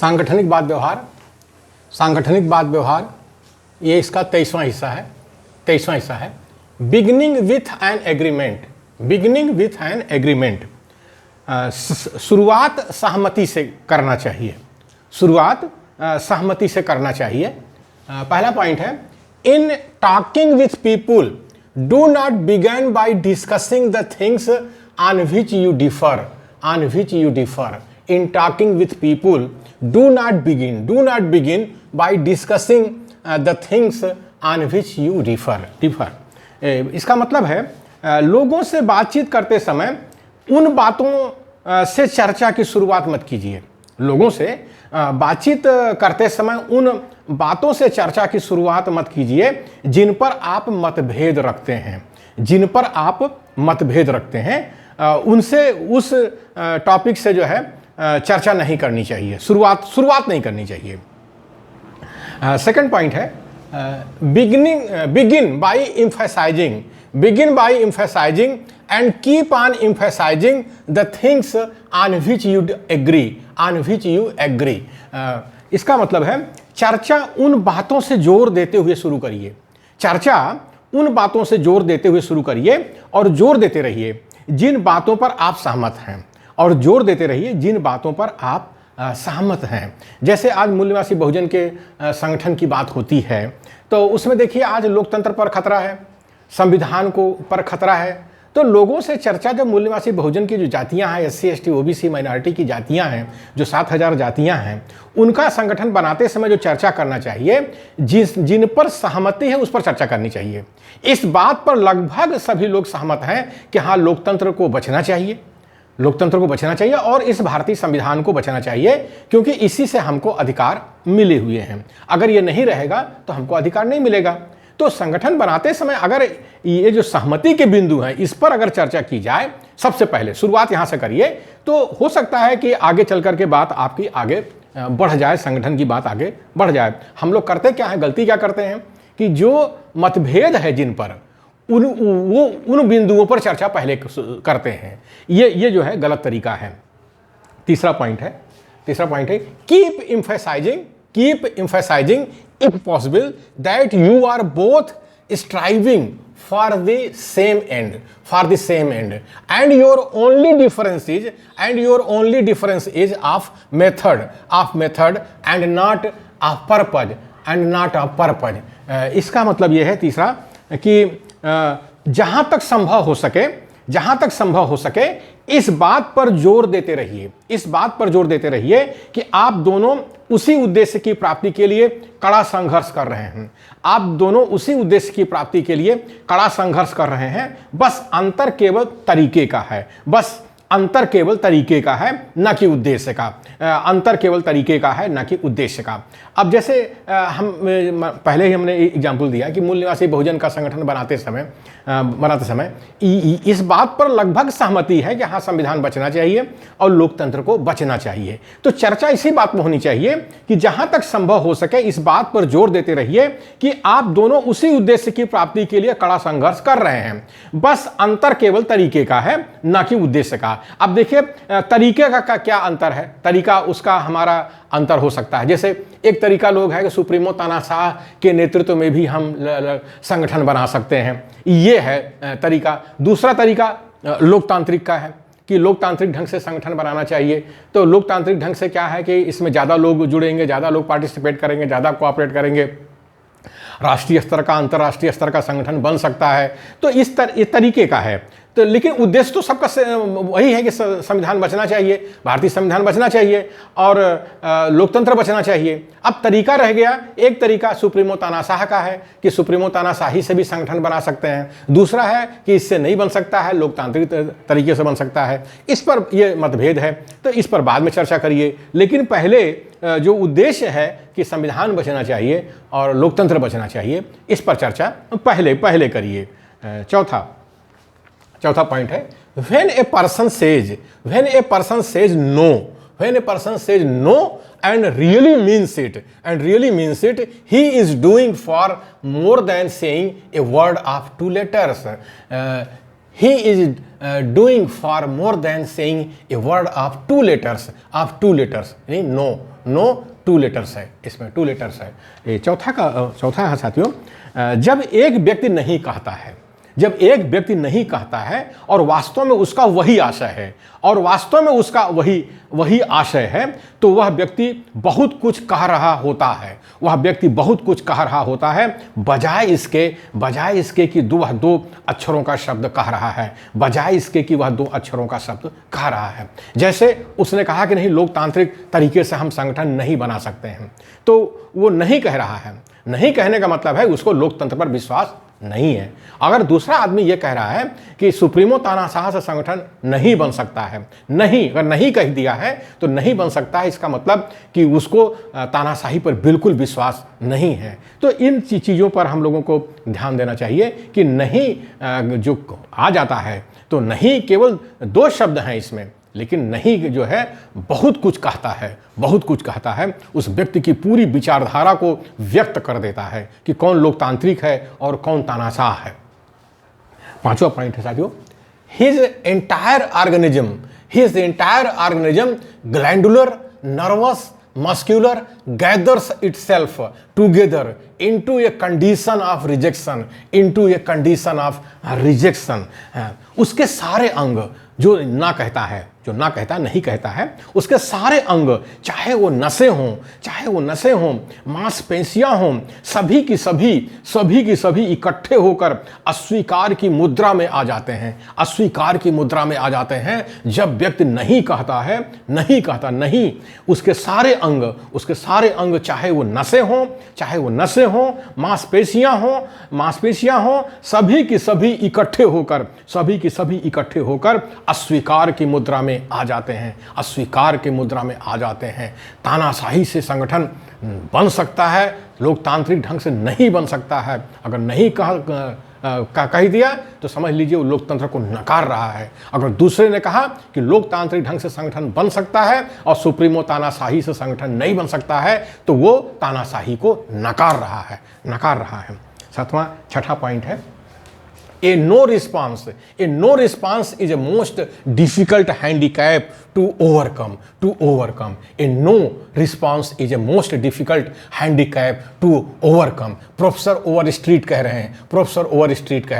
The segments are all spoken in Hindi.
सांगठनिक वाद व्यवहार, सांगठनिक वाद व्यवहार ये इसका 23वां हिस्सा है। Beginning with an agreement, beginning with an agreement, शुरुआत सहमति से करना चाहिए, शुरुआत सहमति से करना चाहिए। पहला पॉइंट है, in talking with people do not begin by discussing the things on which you differ, on which you differ. In talking with people do not begin by discussing the things on which you differ. इसका मतलब है लोगों से बातचीत करते समय उन बातों से चर्चा की शुरुआत मत कीजिए। लोगों से बातचीत करते समय उन बातों से चर्चा की शुरुआत मत कीजिए जिन पर आप मतभेद रखते हैं, जिन पर आप मतभेद रखते हैं, उनसे उस टॉपिक से जो है चर्चा नहीं करनी चाहिए, शुरुआत नहीं करनी चाहिए। सेकंड पॉइंट है, begin by emphasizing and keep on emphasizing the things on which you agree। इसका मतलब है चर्चा उन बातों से जोर देते हुए शुरू करिए, चर्चा उन बातों से जोर देते हुए शुरू करिए और जोर देते रहिए जिन बातों पर आप सहमत हैं, और जोर देते रहिए जिन बातों पर आप सहमत हैं। जैसे आज मूल्यवासी बहुजन के संगठन की बात होती है तो उसमें देखिए आज लोकतंत्र पर खतरा है, संविधान को पर खतरा है। तो लोगों से चर्चा, जब मूल्यवासी बहुजन की जो जातियां हैं, SC ST OBC माइनॉरिटी की जातियां हैं, जो 7000 जातियां हैं, उनका संगठन बनाते समय जो चर्चा करना चाहिए, जिन पर सहमति है उस पर चर्चा करनी चाहिए। इस बात पर लगभग सभी लोग सहमत हैं कि हाँ, लोकतंत्र को बचना चाहिए, लोकतंत्र को बचना चाहिए और इस भारतीय संविधान को बचना चाहिए, क्योंकि इसी से हमको अधिकार मिले हुए हैं। अगर ये नहीं रहेगा तो हमको अधिकार नहीं मिलेगा। तो संगठन बनाते समय अगर ये जो सहमति के बिंदु हैं इस पर अगर चर्चा की जाए, सबसे पहले शुरुआत यहाँ से करिए, तो हो सकता है कि आगे चल कर के बात आपकी आगे बढ़ जाए, संगठन की बात आगे बढ़ जाए। हम लोग करते क्या है, गलती क्या करते हैं कि जो मतभेद है जिन पर, उन बिंदुओं पर चर्चा पहले करते हैं। ये जो है गलत तरीका है। तीसरा पॉइंट है keep emphasizing if possible that you are both striving for the same end, and your only difference is of method and not of purpose। इसका मतलब यह है तीसरा कि जहां तक संभव हो सके इस बात पर जोर देते रहिए कि आप दोनों उसी उद्देश्य की प्राप्ति के लिए कड़ा संघर्ष कर रहे हैं, आप दोनों उसी उद्देश्य की प्राप्ति के लिए कड़ा संघर्ष कर रहे हैं। बस अंतर केवल तरीके का है, अंतर केवल तरीके का है, न कि उद्देश्य का। अंतर केवल तरीके का है, न कि उद्देश्य का। अब जैसे हम पहले ही हमने एग्जाम्पल दिया कि मूल्यवासी बहुजन का संगठन बनाते समय इस बात पर लगभग सहमति है कि हाँ, संविधान बचना चाहिए और लोकतंत्र को बचना चाहिए। तो चर्चा इसी बात में होनी चाहिए कि जहां तक संभव हो सके इस बात पर जोर देते रहिए कि आप दोनों उसी उद्देश्य की प्राप्ति के लिए कड़ा संघर्ष कर रहे हैं। बस अंतर केवल तरीके का है, न कि उद्देश्य का। अब देखिए तरीके का क्या अंतर है, तरीका उसका हमारा अंतर हो सकता है। जैसे एक तरीका लोग है कि सुप्रीमो तानाशाह के नेतृत्व में भी हम संगठन बना सकते हैं, ये है तरीका। दूसरा तरीका लोकतांत्रिक का है कि लोकतांत्रिक ढंग से संगठन बनाना चाहिए। तो लोकतांत्रिक ढंग से क्या है कि इसमें ज़्यादा लोग जुड़ेंगे, ज़्यादा लोग पार्टिसिपेट करेंगे, ज़्यादा कोऑपरेट करेंगे, राष्ट्रीय स्तर का अंतर्राष्ट्रीय स्तर का संगठन बन सकता है। तो इस तरीके का है। तो लेकिन उद्देश्य तो सबका वही है कि संविधान बचना चाहिए, भारतीय संविधान बचना चाहिए और लोकतंत्र बचना चाहिए। अब तरीका रह गया, एक तरीका सुप्रीमो तानाशाह का है कि सुप्रीमो तानाशाही से भी संगठन बना सकते हैं। दूसरा है कि इससे नहीं बन सकता है, लोकतांत्रिक तरीके से बन सकता है। इस पर यह मतभेद है, तो इस पर बाद में चर्चा करिए। लेकिन पहले जो उद्देश्य है कि संविधान बचना चाहिए और लोकतंत्र बचना चाहिए, इस पर चर्चा पहले करिए। चौथा पॉइंट है when a person says no and really means it, he is doing for more than saying a word of two letters। He is doing for more than saying a word of two letters, यानी नो, नो 2 लेटर्स है, इसमें 2 लेटर्स है। ये चौथा है साथियों, जब एक व्यक्ति नहीं कहता है, जब एक व्यक्ति नहीं कहता है और वास्तव में उसका वही आशय है, और वास्तव में उसका वही आशय है, तो वह व्यक्ति बहुत कुछ कह रहा होता है, वह व्यक्ति बहुत कुछ कह रहा होता है, बजाय इसके कि वह 2 अक्षरों का शब्द कह रहा है, बजाय इसके कि वह 2 अक्षरों का शब्द कह रहा है। जैसे उसने कहा कि नहीं, लोकतांत्रिक तरीके से हम संगठन नहीं बना सकते हैं, तो वो नहीं कह रहा है। नहीं कहने का मतलब है उसको लोकतंत्र पर विश्वास नहीं है। अगर दूसरा आदमी ये कह रहा है कि सुप्रीमो तानाशाह से संगठन नहीं बन सकता है, अगर नहीं कह दिया है तो नहीं बन सकता है, इसका मतलब कि उसको तानाशाही पर बिल्कुल विश्वास नहीं है। तो इन चीज़ों पर हम लोगों को ध्यान देना चाहिए कि नहीं जो आ जाता है, तो नहीं केवल 2 शब्द हैं इसमें, लेकिन नहीं जो है बहुत कुछ कहता है, उस व्यक्ति की पूरी विचारधारा को व्यक्त कर देता है कि कौन लोकतांत्रिक है और कौन तानाशाह है। 5वां पॉइंट है साथियों, his entire organism glandular, nervous, muscular gathers itself together into a condition of rejection, उसके सारे अंग, जो ना कहता है, नहीं कहता है, उसके सारे अंग, चाहे वो नसें हों, मांसपेशियां हों, सभी की सभी इकट्ठे होकर अस्वीकार की मुद्रा में आ जाते हैं। जब व्यक्ति नहीं कहता है, नहीं, उसके सारे अंग, चाहे वो नसें हों, मांसपेशियां हों, सभी की सभी इकट्ठे होकर अस्वीकार की मुद्रा में आ जाते हैं। तानाशाही से संगठन बन सकता है, लोकतांत्रिक ढंग से नहीं बन सकता है। अगर नहीं कह दिया तो समझ लीजिए वो लोकतंत्र को नकार रहा है। अगर दूसरे ने कहा कि लोकतांत्रिक ढंग से संगठन बन सकता है और सुप्रीमो तानाशाही से संगठन नहीं बन सकता है, तो वो तानाशाही को नकार रहा है। 6वां पॉइंट है, A no response is a most difficult handicap to overcome. A no response is a most difficult handicap to overcome. Professor Overstreet कह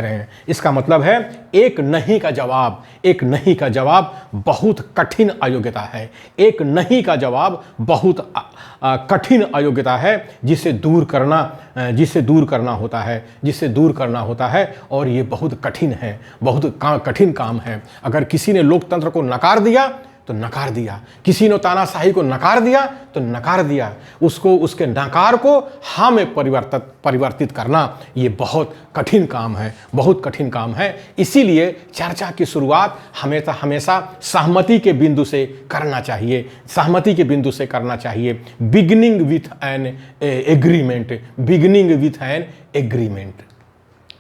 रहे हैं। इसका मतलब है एक नहीं का जवाब बहुत कठिन अयोग्यता है। एक नहीं का जवाब बहुत कठिन अयोग्यता है, जिसे दूर करना होता है, और ये बहुत कठिन है, बहुत कठिन काम है। अगर किसी ने लोकतंत्र को नकार दिया तो नकार दिया, किसी ने तानाशाही को नकार दिया तो नकार दिया, उसको उसके नकार को हाँ में परिवर्तित करना ये बहुत कठिन काम है। इसीलिए चर्चा की शुरुआत हमेशा सहमति के बिंदु से करना चाहिए। Beginning with an agreement.